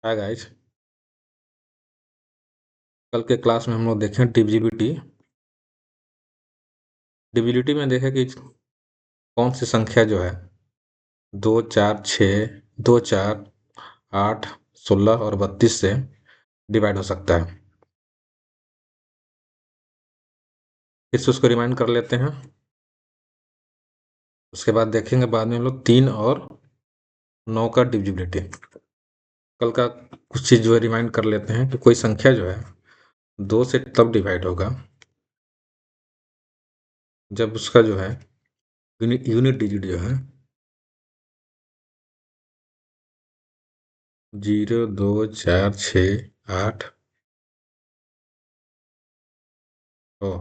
Hi guys. कल के class में हम लोग देखें डिविजिबिलिटी। डिविजिबिलिटी में देखें कि कौन सी संख्या जो है 2, 4, 6, 2, 4, 8, 16 और 32 से डिवाइड हो सकता है। फिर से उसको रिमाइंड कर लेते हैं। उसके बाद देखेंगे बाद में हम लोग 3 और 9 का डिविजिबिलिटी। कल का कुछ चीज़ जो है रिमाइंड कर लेते हैं कि कोई संख्या जो है 2 से तब डिवाइड होगा जब उसका जो है यूनिट डिजिट जो है 0, 2, 4, 6, 8 हो,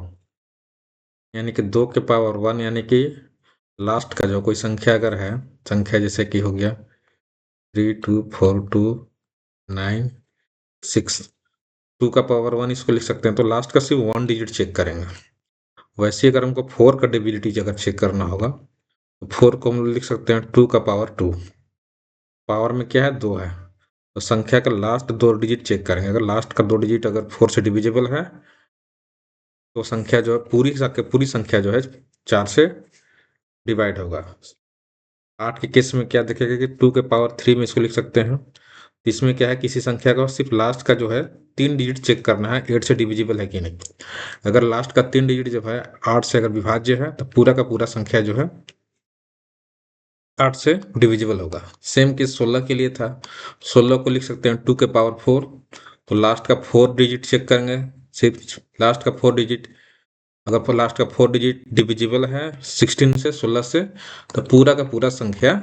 यानी कि 2 के पावर 1, यानी कि लास्ट का जो कोई संख्या अगर है, संख्या जैसे कि हो गया 3, 2, 4, 2, 9, 6, 2 का पावर 1 इसको लिख सकते हैं, तो लास्ट का सिर्फ 1 डिजिट चेक करेंगे। वैसे अगर हमको 4 का डिविजिबिलिटी अगर चेक करना होगा तो 4 को हम लिख सकते हैं 2 का पावर 2। पावर में क्या है, 2 है, तो संख्या का लास्ट 2 डिजिट चेक करेंगे। अगर लास्ट का 2 डिजिट अगर 4 से डिविजिबल है तो संख्या जो है पूरी संख्या जो है 4 से डिवाइड होगा। 8 के केस में क्या दिखेगा कि 2 के पावर 3 में इसको लिख सकते हैं। इसमें क्या है, किसी संख्या का सिर्फ लास्ट का जो है 3 डिजिट चेक करना है 8 से डिविजिबल है कि नहीं। अगर लास्ट का 3 डिजिट जो है 8 से अगर विभाज्य है तो पूरा का पूरा संख्या जो है 8 से डिविजिबल होगा। सेम केस 16 के लिए था। 16 को लिख सकते हैं 2 के पावर 4, तो लास्ट का 4 डिजिट चेक करेंगे, सिर्फ लास्ट का 4 डिजिट। अगर लास्ट का 4 डिजिट डिविजिबल है 16 से, 16 से, तो पूरा का पूरा संख्या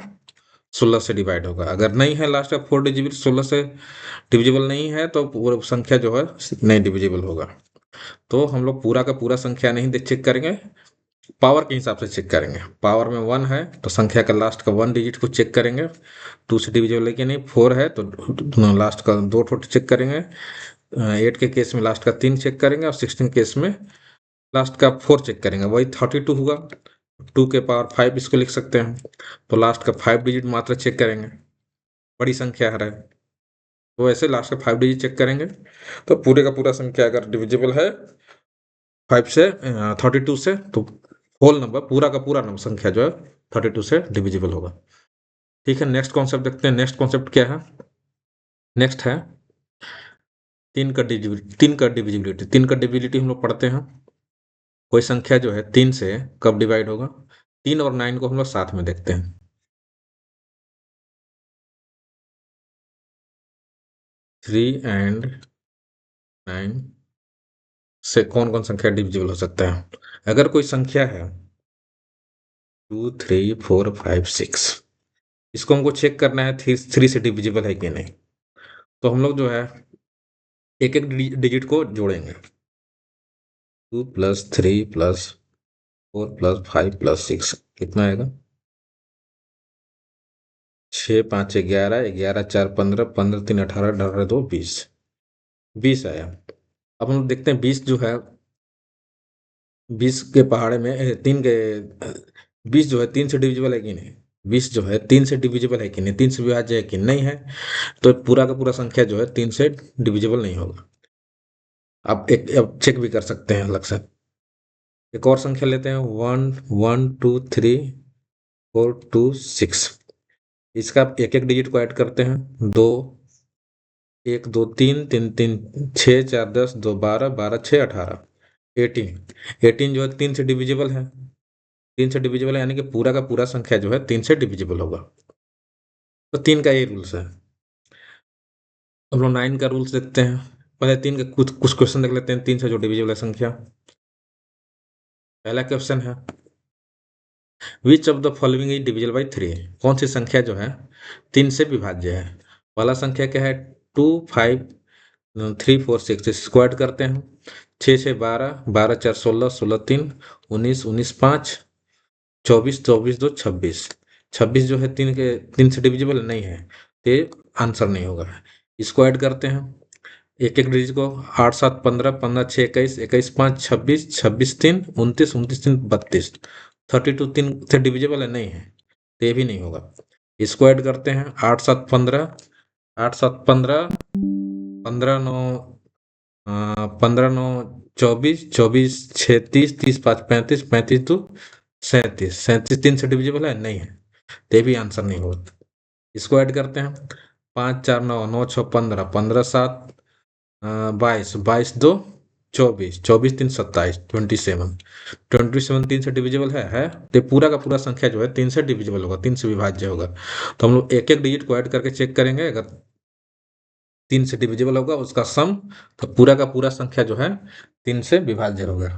16 से डिवाइड होगा। अगर नहीं है लास्ट का 4 डिजिट 16 से डिविजिबल नहीं है तो पूरा संख्या जो है नहीं डिविजिबल होगा। तो हम लोग पूरा का पूरा संख्या नहीं चेक करेंगे, पावर के हिसाब से चेक करेंगे। पावर में 1 है तो संख्या का लास्ट का 1 डिजिट को चेक करेंगे, 2 से डिविजिबल है कि नहीं। 4 है तो लास्ट का 2 ठोट चेक करेंगे। 8 के केस में लास्ट का 3 चेक करेंगे और 16 केस में लास्ट का 4 चेक करेंगे, वही 32 हुआ। 2 के पावर 5 इसको लिख सकते हैं, तो लास्ट का 5 डिजिट मात्र चेक करेंगे, बड़ी संख्या है। तो ऐसे लास्ट का 5 डिजिट चेक करेंगे, तो पूरे का पूरा संख्या अगर डिविजिबल है 5 से 32 से, तो होल नंबर पूरा का पूरा नंबर संख्या जो है 32 से डिविजिबल होगा। ठीक है, नेक्स्ट कॉन्सेप्ट देखते हैं। नेक्स्ट कॉन्सेप्ट क्या है, नेक्स्ट है 3 का डिविजिबिलिटी। 3 का डिविजिबिलिटी हम लोग पढ़ते हैं। कोई संख्या जो है 3 से कब डिवाइड होगा। 3 और 9 को हम लोग साथ में देखते हैं। 3 एंड 9 से कौन कौन संख्या डिविजिबल हो सकता है। अगर कोई संख्या है 2, 3, 4, 5, 6, इसको हमको चेक करना है 3 से डिविजिबल है कि नहीं। तो हम लोग जो है एक एक डिजिट को जोड़ेंगे। 2 + 3 + 4 + 5 + 6 कितना आएगा, 6, 5, 11, 11, 4, 15, 15, 3, 18, 18, 2, 20, 20 आया। अब हम लोग देखते हैं 20 जो है 20 के पहाड़े में 3 के 20 जो है 3 से डिविजिबल है कि नहीं। 20 जो है 3 से डिविजिबल है कि नहीं, 3 से विभाज्य है कि नहीं है, तो पूरा का पूरा संख्या जो है 3 से डिविजिबल नहीं होगा। आप एक अब चेक भी कर सकते हैं अलग से। एक और संख्या लेते हैं 1, 1, 2, 3, 4, 2, 6। इसका एक एक डिजिट को ऐड करते हैं। 2, 1, 2, 3, 3, 3, 6, 4, 10, 2, 12, 12, 6, 18, 18। 18 जो है 3 से डिविजिबल है, 3 से डिविजिबल है, यानी कि पूरा का पूरा संख्या जो है 3 से डिविजिबल होगा। तो 3 का ये रूल्स है। हम लोग 9 का रूल्स देखते हैं। पहले 3 का कुछ कुछ क्वेश्चन देख लेते हैं। 3 से जो डिविजिबल है संख्या, पहला क्वेश्चन है which of the following is divisible by 3। कौन सी संख्या जो है 3 से विभाज्य है। पहला संख्या क्या है 2, 5, 3, 4, 6, इसको ऐड करते हैं। 6 से 12, 12, 4, 16, 16, 3, 19, 19, 5, 24, 24, 2, 26। 26 जो है 3 से डिविजिबल नहीं है, तो ये आंसर नहीं होगा। इसको ऐड करते हैं एक एक डिजिट को। 8, 7, 15, 15, 6, 21, 21, 5, 26, 26, 3, 29, 29, 3, 32। 32 3 से डिविजिबल है नहीं है, तो ये भी नहीं होगा। इसको ऐड करते हैं 8, 7, 15, 8 7 15, 15 9 15 9 24, 24 6 30, 30 5 35, 35 2 37, 37 3 से डिविजिबल है नहीं है, तो ये भी आंसर नहीं होगा। इसको ऐड करते हैं, 5 4 9 9 6 15, 15 7 22, 22 2 24, 24 3 27, 27, 27 3 से डिविजिबल है, तो ये पूरा का पूरा संख्या जो है 3 से डिविजिबल होगा, 3 से विभाज्य होगा। तो हम लोग एक एक डिजिट को ऐड करके चेक करेंगे, अगर 3 से डिविजिबल होगा उसका सम, तो पूरा का पूरा संख्या जो है 3 से विभाज्य होगा।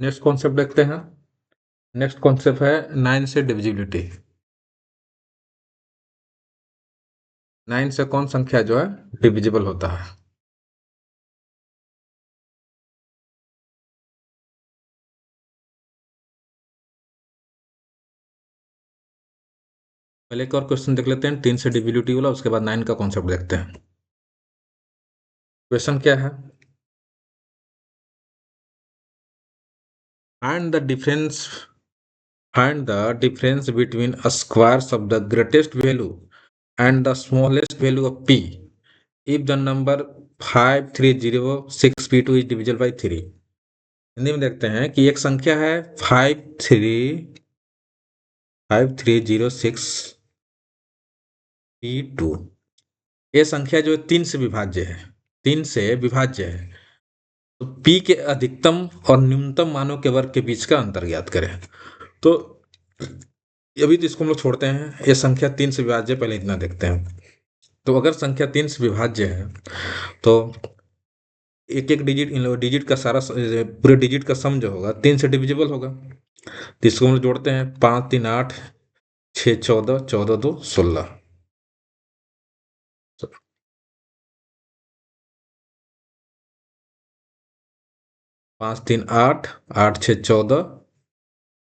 नेक्स्ट कॉन्सेप्ट देखते हैं। नेक्स्ट कॉन्सेप्ट है 9 से डिविजिबिलिटी। 9 से कौन संख्या जो है डिविजिबल होता है? पहले एक और क्वेश्चन देख लेते हैं 3 से डिविजिबिलिटी वाला, उसके बाद 9 का कॉन्सेप्ट देखते हैं। क्वेश्चन क्या है? Find the difference Find the difference between a squares of the greatest value and the smallest value of p if the number 5306p2 is divisible by 3। Hindi में देखते हैं कि एक संख्या है 5306p2, ये संख्या जो है 3 से विभाज्य है, 3 से विभाज्य है। तो p के अधिकतम और न्यूनतम मानों के वर्ग के बीच का अंतर ज्ञात करें। तो अभी तो इसको हम लोग छोड़ते हैं, ये संख्या 3 से विभाज्य है, पहले इतना देखते हैं। तो अगर संख्या 3 से विभाज्य है तो एक एक डिजिट, इन लोग डिजिट का सारा पूरे डिजिट का सम जो होगा 3 से डिविजिबल होगा। तो इसको हम लोग जोड़ते हैं, 5 3 8, 6 14, 14 2 16, 5 3 8, 8 6 14,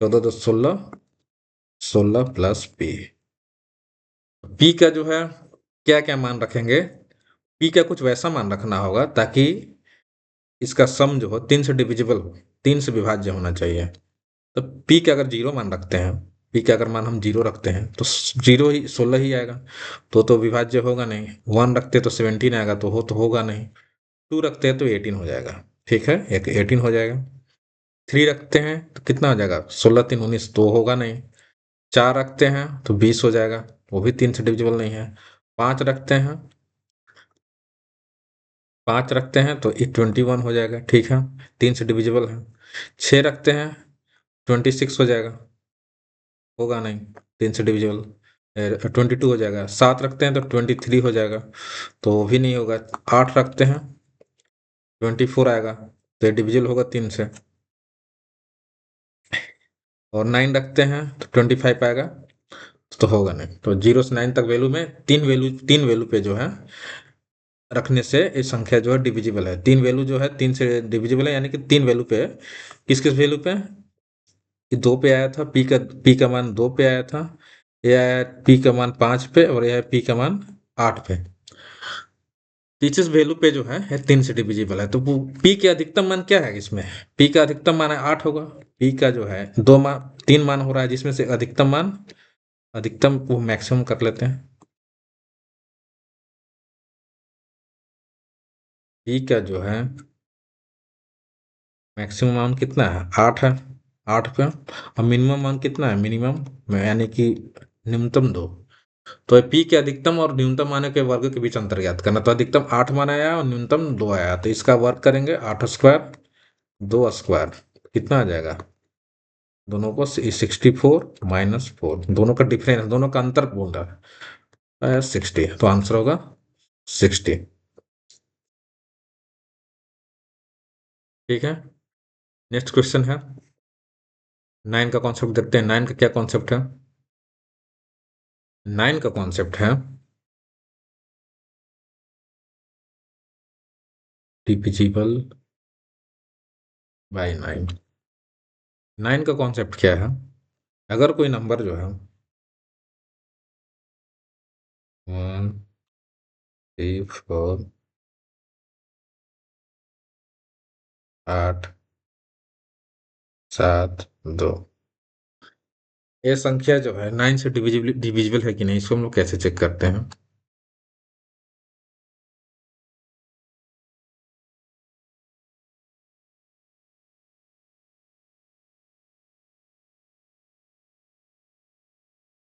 14 2 16, 16 प्लस पी। पी का जो है क्या क्या मान रखेंगे? पी का कुछ वैसा मान रखना होगा ताकि इसका सम जो हो 3 से डिविजिबल हो, 3 से विभाज्य होना चाहिए। तो पी का अगर 0 मान रखते हैं, पी का अगर मान हम 0 रखते हैं तो 0 ही 16 ही आएगा, तो विभाज्य होगा नहीं। 1 रखते तो 17 आएगा, तो होगा नहीं। 2 रखते हैं तो 18 हो जाएगा, ठीक है, एक 18 हो जाएगा। 3 रखते हैं तो कितना हो जाएगा? 16 3 19, तो होगा नहीं। 4 रखते हैं तो 20 हो जाएगा, वो भी 3 से डिविजिबल नहीं है। 5 रखते हैं, 5 रखते हैं तो ये 21 हो जाएगा, ठीक है, 3 से डिविजिबल है। 6 रखते हैं 26 हो जाएगा, होगा नहीं, 3 से डिविजिबल। 22 हो जाएगा। 7 रखते हैं तो 23 हो जाएगा, तो वो भी नहीं होगा। 8 रखते हैं 24 आएगा, तो ये डिविजिबल होगा 3 से। और 9 रखते हैं तो 25 आएगा, तो होगा नहीं। तो 0 से 9 तक वैल्यू में तीन वैल्यू पे जो है रखने से ये संख्या जो है डिविजिबल है। 3 वैल्यू जो है 3 से डिविजिबल है, यानी कि 3 वैल्यू पे, किस किस वैल्यू पे? ये 2 पे आया था, पी का मान 2 पे आया था, ये आया पी का मान 5 पे, और यह है पी का मान 8 पे। इस वैल्यू पे जो है 3 से डिविजिबल है। तो पी के अधिकतम मान क्या है इसमें? पी का अधिकतम मान है 8 होगा। पी का जो है 3 मान हो रहा है, जिसमें से अधिकतम वो मैक्सिमम कर लेते हैं। पी का जो है मैक्सिमम मान कितना है? 8 है, 8 पे। और मिनिमम मान कितना है? मिनिमम यानी कि न्यूनतम 2। तो पी के अधिकतम और न्यूनतम मानों के वर्ग के बीच अंतर ज्ञात करना। तो अधिकतम 8 मान आया और न्यूनतम 2 आया, तो इसका वर्ग करेंगे, 8 स्क्वायर 2 स्क्वायर, कितना आ जाएगा? दोनों को 64 - 4, दोनों का डिफरेंस, दोनों का अंतर बोल रहा है 60, तो आंसर होगा 60। ठीक है, नेक्स्ट क्वेश्चन है 9 का कॉन्सेप्ट देखते हैं। 9 का क्या कॉन्सेप्ट है? 9 का कॉन्सेप्ट है डिविजिबल बाय 9। 9 का कॉन्सेप्ट क्या है? अगर कोई नंबर जो है 1 3 4 8 7 2। ये संख्या जो है 9 से डिविजिबल है कि नहीं, इसको हम लोग कैसे चेक करते हैं?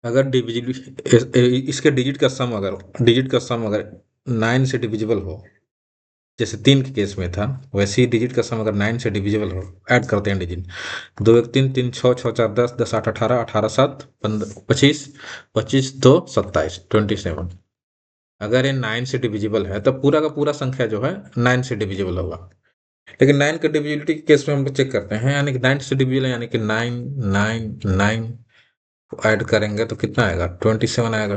अगर इसके डिजिट का सम अगर 9 से डिविजिबल हो, जैसे 3 के केस में था, वैसे ही डिजिट का सम अगर 9 से डिविजिबल हो, ऐड करते हैं डिजिट। 2 1 3 3 6 6 4 10 10 8 18 18 7 15 25 25 2 27 27। अगर ये 9 से डिविजिबल है, तब पूरा का पूरा संख्या जो है 9 से डिविजिबल होगा। लेकिन 9 का डिविजिबिलिटी के केस में हम लोग चेक करते हैं, यानी कि 9 से डिविजिबल है, यानी कि 9 9 9 ऐड करेंगे तो कितना आएगा? 27 आएगा।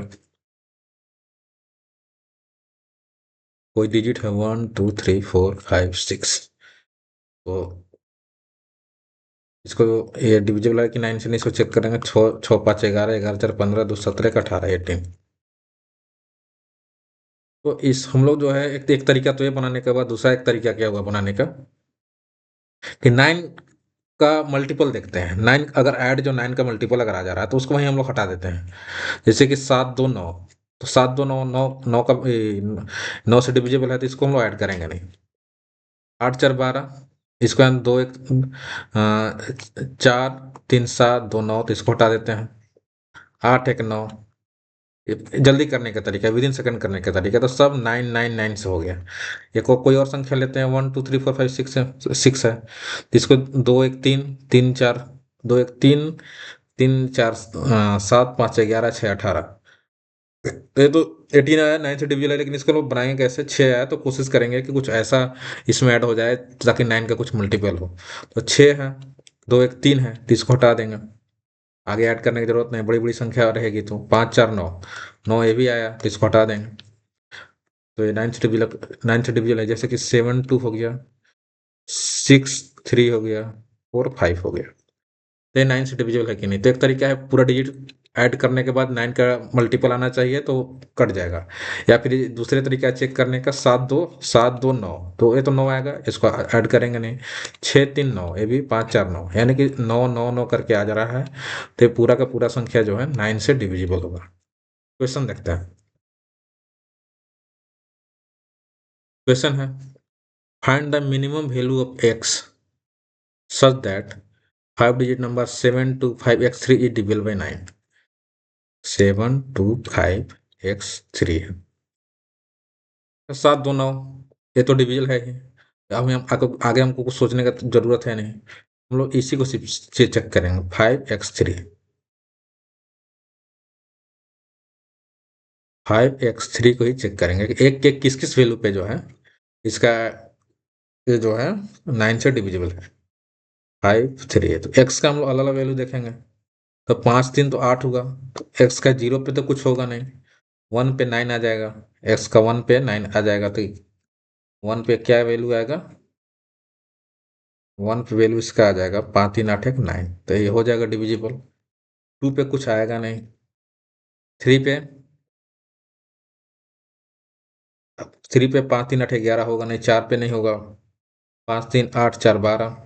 कोई डिजिट है 1 2 3 4 5 6, तो इसको ये डिविजिबल है कि 9 से नहीं, इसको चेक करेंगे। 6 6 5 11 11 4 15 2 17 का 18 18। तो इस हम लोग जो है एक तरीका तो ये बनाने के बाद दूसरा एक तरीका क्या हुआ बनाने का, कि 9 का मल्टीपल देखते हैं। 9 अगर ऐड जो 9 का मल्टीपल अगर आ जा रहा है तो उसको वहीं हम लोग हटा देते हैं। जैसे कि 7 2 9, तो 7 2 9 9 9 का 9 से डिविजिबल है, तो इसको हम लोग ऐड करेंगे नहीं। 8 4 12, इसको हम 2 1 4 3 7 2 9, तो इसको हटा देते हैं। 8 1 9, जल्दी करने का तरीका, विद इन सेकंड करने का तरीका, तो सब 9 9 9 से हो गया। ये कोई और संख्या लेते हैं, 1 2 3 4 5 6 है, 6 है, तो इसको 2 1 3 3 4, 2 1 3 3 4 7 5 11 6 18। ये तो 18 आया, 9 से डिविजन है, लेकिन इसको लोग बनाएंगे कैसे? 6 आया, तो कोशिश करेंगे कि कुछ ऐसा इसमें ऐड हो जाए ताकि 9 का कुछ मल्टीपल हो। तो 6 है, 2 1 3 है, तो इसको हटा देंगे। आगे ऐड करने की जरूरत नहीं, बड़ी बड़ी संख्या रहेगी तो 5 4 9 9, ये भी आया, तो इसको हटा देंगे। तो ये 9 से डिविजन है, जैसे कि 7 2 हो गया, 6 3 हो गया, 4 5 हो गया। तो ये 9 से डिविजिबल है कि नहीं? तो एक तरीका है, पूरा डिजिट ऐड करने के बाद 9 का मल्टीपल आना चाहिए तो कट जाएगा। या फिर दूसरे तरीका चेक करने का, 7 2 9, तो ये तो 9 आएगा, इसको ऐड करेंगे नहीं। 6 3 9, ये भी 5 4 9, यानी कि 9 9 9 करके आ जा रहा है। तो ये पूरा का पूरा संख्या जो है 9 से डिविजिबल होगा। क्वेश्चन देखते हैं। क्वेश्चन है, find the minimum value of x such that 5 digit number 725x3 is divisible by 9। 725x3 है, 7 2 9, ये तो डिविजल है ही। अब हम आगे हमको कुछ सोचने का जरूरत है नहीं, हम लोग इसी को सिर्फ चेक करेंगे। 5x3, 5x3 को ही चेक करेंगे कि एक एक किस किस वैल्यू पे जो है इसका, ये जो है 9 से डिविजिबल है। 5 3 है, तो x का हम लोग अलग अलग वैल्यू देखेंगे। तो 5 3 तो 8 होगा, तो x का 0 पे तो कुछ होगा नहीं, 1 पे 9 आ जाएगा। x का 1 पे 9 आ जाएगा, तो 1 पे क्या वैल्यू आएगा? 1 पे वैल्यू इसका आ जाएगा 5 3 8 1 9, तो ये हो जाएगा डिविजिबल। 2 पे कुछ आएगा नहीं। 3 पे, 3 पे 5 3 8 11 होगा नहीं, 4 पे नहीं होगा, 5 3 8 4 12,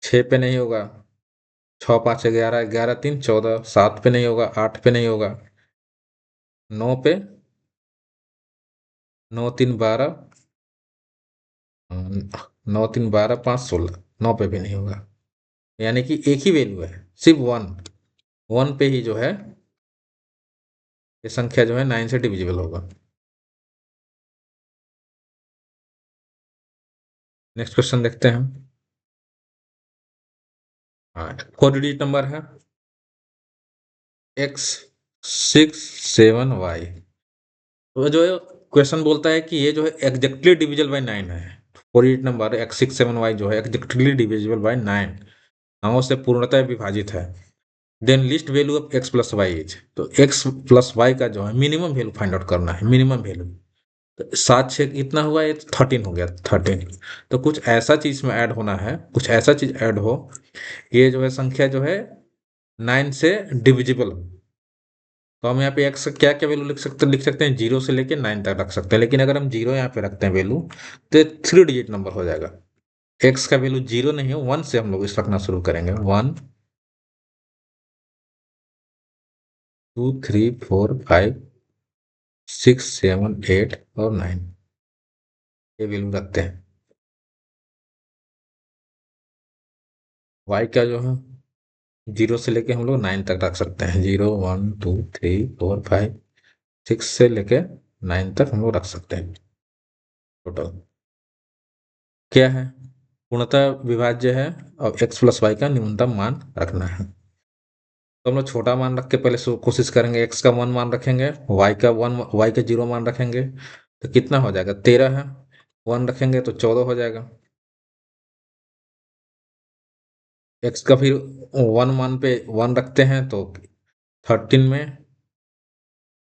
6 पे नहीं होगा, 6 5 11 11 3 14, 7 पे नहीं होगा, 8 पे नहीं होगा, 9 पे, 9 3 12, 9 3 12 5 16, 9 पे भी नहीं होगा। यानी कि एक ही वैल्यू है, सिर्फ 1 पे ही जो है ये संख्या जो है 9 से डिविजिबल होगा। नेक्स्ट क्वेश्चन देखते हैं। हाँ, 4 डिजिट नंबर है x 6 7 y। तो जो है क्वेश्चन बोलता है कि ये जो है एग्जैक्टली डिविजिबल बाय 9 है। 4 डिजिट नंबर x 6 7 y जो है एग्जैक्टली डिविजिबल बाय 9, 9 से पूर्णतः विभाजित है। Then least value of x plus Y is, तो x प्लस वाई का जो है मिनिमम वैल्यू फाइंड आउट करना है, मिनिमम वैल्यू। तो 7 6 कितना हुआ? ये 13 हो गया, 13। तो कुछ ऐसा चीज में ऐड होना है, कुछ ऐसा चीज ऐड हो, ये जो है संख्या जो है 9 से डिविजिबल हो। तो हम यहाँ पे x का क्या-क्या वैल्यू लिख सकते हैं 0 से लेके 9 तक रख सकते हैं। लेकिन अगर हम 0 यहाँ पे रखते हैं वैल्यू तो 3 डिजिट नंबर हो जाएगा। x का वैल्यू 0 नहीं है 1 से हम लोग इस रखना शुरू करेंगे 1 2 3 4 5 6 7 8 और 9 ये वैल्यू रखते हैं। y का जो है 0 से लेके हम लोग 9 तक रख सकते हैं 0 1 2 3 4 5 6 से लेके 9 तक हम लोग रख सकते हैं टोटल। क्या है पूर्णतः विभाज्य है और x प्लस वाई का न्यूनतम मान रखना है। तो हम लोग छोटा मान रख के पहले कोशिश करेंगे। x का 1 मान रखेंगे, y का 0 मान रखेंगे तो कितना हो जाएगा 13 है। 1 रखेंगे तो 14 हो जाएगा। x का फिर 1 मान पे 1 रखते हैं तो 13 में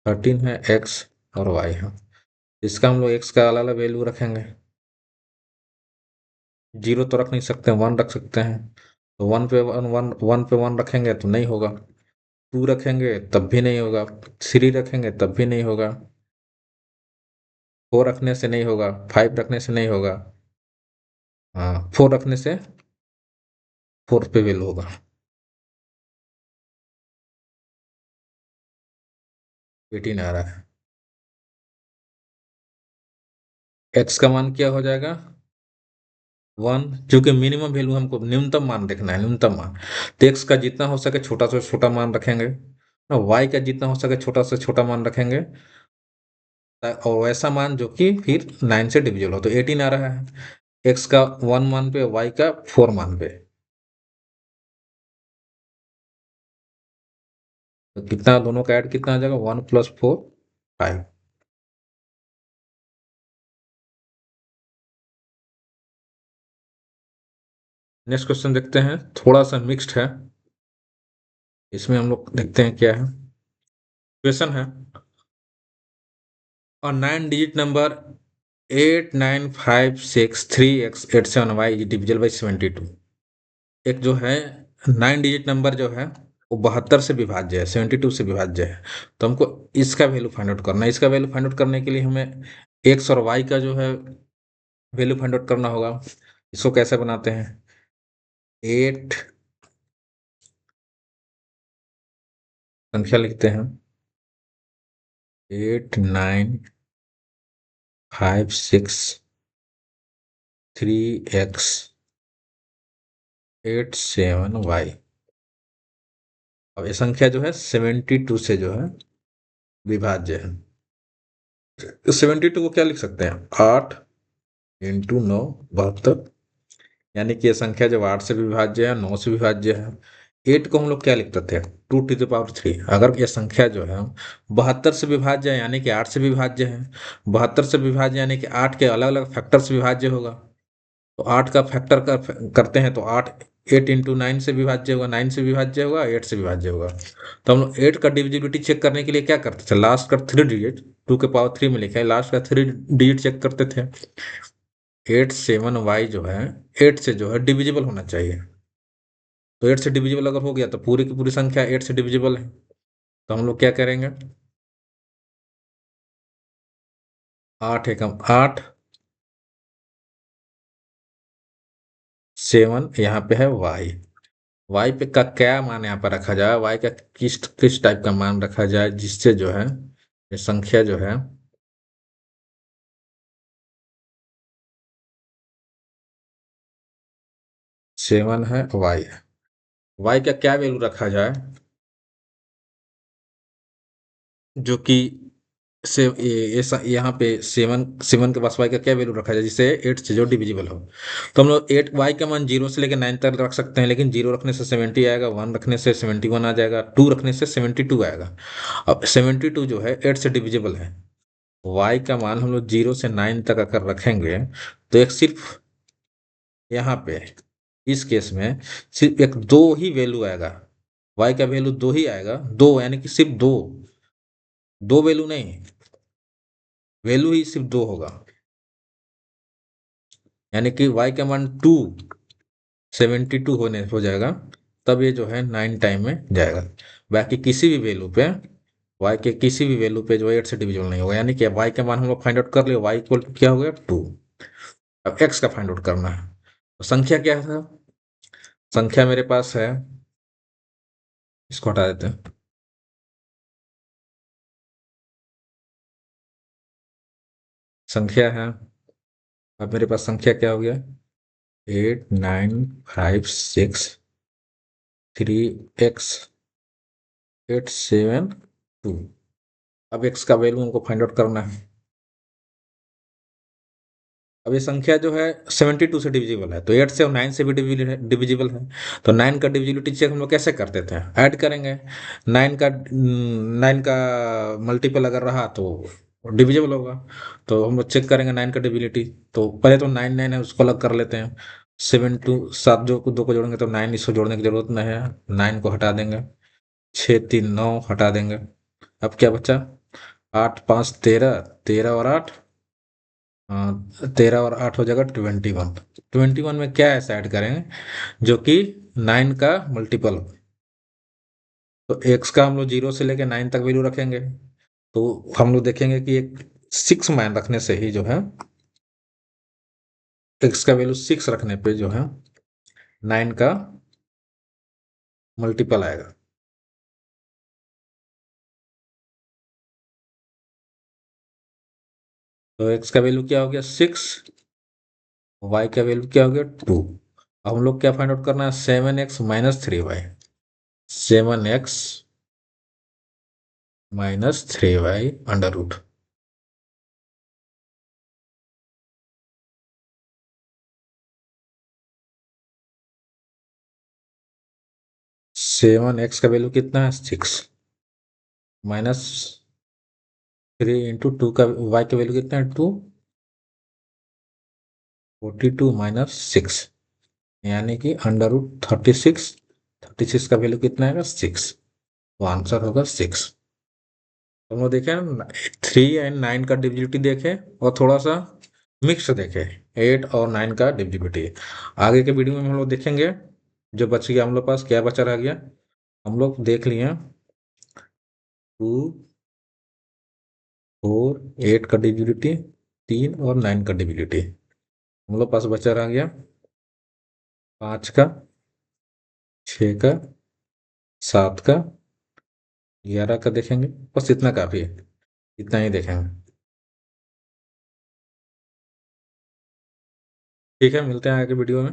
13 है x और y है। इसका हम लोग x का अलग अलग वैल्यू रखेंगे। 0 तो रख नहीं सकते, 1 रख सकते हैं। तो 1 पे 1 पे 1 रखेंगे तो नहीं होगा। 2 रखेंगे तब भी नहीं होगा। 3 रखेंगे तब भी नहीं होगा। 4 रखने से नहीं होगा। 5 रखने से नहीं होगा। हाँ 4 रखने से 4 पे वैल्यू होगा। 18 आ रहा है। x का मान क्या हो जाएगा 1, क्योंकि मिनिमम वैल्यू हमको न्यूनतम मान देखना है, न्यूनतम मान। तो x का जितना हो सके छोटा से छोटा मान रखेंगे और y का जितना हो सके छोटा से छोटा मान रखेंगे और वैसा मान जो कि फिर 9 से डिविजिबल हो। तो 18 आ रहा है x का 1 मान पे, y का 4 मान पे। तो कितना दोनों का ऐड कितना आ जाएगा 1 प्लस 4 5। नेक्स्ट क्वेश्चन देखते हैं, थोड़ा सा मिक्स्ड है। इसमें हम लोग देखते हैं क्या है। क्वेश्चन है और 9 digit number 89563x87y is divisible by 72। एक जो है 9 डिजिट नंबर जो है वो 72 से विभाज्य है, 72 से विभाज्य है। तो हमको इसका वैल्यू फाइंड आउट करना है। इसका वैल्यू फाइंड आउट करने के लिए हमें एक्स और वाई का जो है वैल्यू फाइंड आउट करना होगा। इसको कैसे बनाते हैं 8 संख्या लिखते हैं 89563x87y। अब ये संख्या जो है 72 से जो है विभाज्य है। 72 को क्या लिख सकते हैं 8 इंटू 9 72, यानी कि ये संख्या जब 8 से विभाज्य है 9 से विभाज्य है। 8 को हम लोग क्या लिखते थे 2 टू द पावर 3। अगर ये संख्या जो है 72 से विभाज्य है यानी कि 8 से विभाज्य है। 72 से विभाज्य यानी कि 8 के अलग अलग फैक्टर से विभाज्य होगा। तो 8 का फैक्टर करते हैं तो 8 इंटू 9 से विभाज्य होगा, 9 से विभाज्य होगा, 8 से विभाज्य होगा। तो हम लोग 8 का डिविजिबिलिटी चेक करने के लिए क्या करते थे, लास्ट का 3 डिजिट 2 के पावर 3 में लिखे है, लास्ट का 3 डिजिट चेक करते थे। 87y जो है 8 से जो है डिविजिबल होना चाहिए। तो 8 से डिविजिबल अगर हो गया तो पूरी की पूरी संख्या 8 से डिविजिबल है। तो हम लोग क्या करेंगे 8 एकम 8 7 यहाँ पे है y पे का क्या मान यहाँ पर रखा जाए, y का किस किस टाइप का मान रखा जाए जिससे जो है ये संख्या जो है 7 है y का क्या वैल्यू रखा जाए जो कि से यहाँ पे 7 के पास y का क्या वैल्यू रखा जाए जिससे 8 से जो डिविजिबल हो। तो हम लोग 8 y का मान 0 से लेकर 9 तक रख सकते हैं, लेकिन 0 रखने से 70 आएगा, 1 रखने से 71 आ जाएगा, 2 रखने से 72 आएगा। अब 72 जो है 8 से डिविजिबल है। y का मान हम लोग 0 से 9 तक अगर रखेंगे तो एक सिर्फ यहाँ पे इस केस में सिर्फ एक दो ही वैल्यू आएगा, y का वैल्यू 2 ही आएगा, 2 यानी कि सिर्फ दो वैल्यू नहीं, वैल्यू ही सिर्फ 2 होगा। यानी कि y का मान 272 होने हो जाएगा, तब ये जो है 9 टाइम में जाएगा। बाकी किसी भी वैल्यू पे y के किसी भी वैल्यू पे जो है 8 से डिविजिबल नहीं होगा, यानी कि y के मान हम लोग फाइंड आउट कर लिए, y इक्वल टू क्या हो गया 2। अब x का फाइंड आउट करना है, तो संख्या क्या था, संख्या मेरे पास है, इसको हटा देते हैं, संख्या है, अब मेरे पास संख्या क्या हो गया, 8 9 5 6 3 x 8 7 2। अब x का वैल्यू हमको फाइंड आउट करना है। अब ये संख्या जो है 72 से डिविजिबल है, तो 8 से और 9 से भी डिविजिबल है। तो 9 का डिविजिबिलिटी चेक हम लोग कैसे करते थे, ऐड करेंगे। 9 का मल्टीपल अगर रहा तो डिविजिबल होगा, तो हम लोग चेक करेंगे 9 का डिविजिबिलिटी। तो पहले तो 9 9 है उसको अलग कर लेते हैं, 7 जो दो को जोड़ेंगे तो 9, इसको जोड़ने की जरूरत नहीं है, 9 को हटा देंगे, 6 3 9 हटा देंगे। अब क्या बचा, 8 5 13, 13 और 8, 13 और 8 हो जाएगा 21। 21 में क्या ऐसा ऐड करेंगे जो कि 9 का मल्टीपल हो। तो एक्स का हम लोग 0 से लेके 9 तक वैल्यू रखेंगे, तो हम लोग देखेंगे कि एक 6 मान रखने से ही जो है, एक्स का वैल्यू 6 रखने पे जो है 9 का मल्टीपल आएगा। तो एक्स का वैल्यू क्या हो गया 6, वाई का वैल्यू क्या हो गया 2। अब हम लोग क्या फाइंड आउट करना है, 7x - 3y, 7x - 3y under root. 7x का वैल्यू कितना है 6, -3 × 2 का y का वैल्यू कितना है 2, 42 - 6, यानी कि अंडर रूट 36। 36 का वैल्यू कितना आएगा 6, तो आंसर होगा 6। तो हम लोग देखें 3 और 9 का डिविजिबिलिटी देखें, और थोड़ा सा मिक्स देखें 8 और 9 का डिविजिबिलिटी। आगे के वीडियो में हम लोग देखेंगे जो बच गया हम लोग पास, क्या बचा रह गया, हम लोग देख लिए 2 4 8 का डिविजिबिलिटी, 3 और 9 का डिविजिबिलिटी। हम लोग पास बचा रह गया 5 का, 6 का, 7 का, 11 का देखेंगे, बस इतना काफी है, इतना ही देखेंगे। ठीक है, मिलते हैं आगे वीडियो में।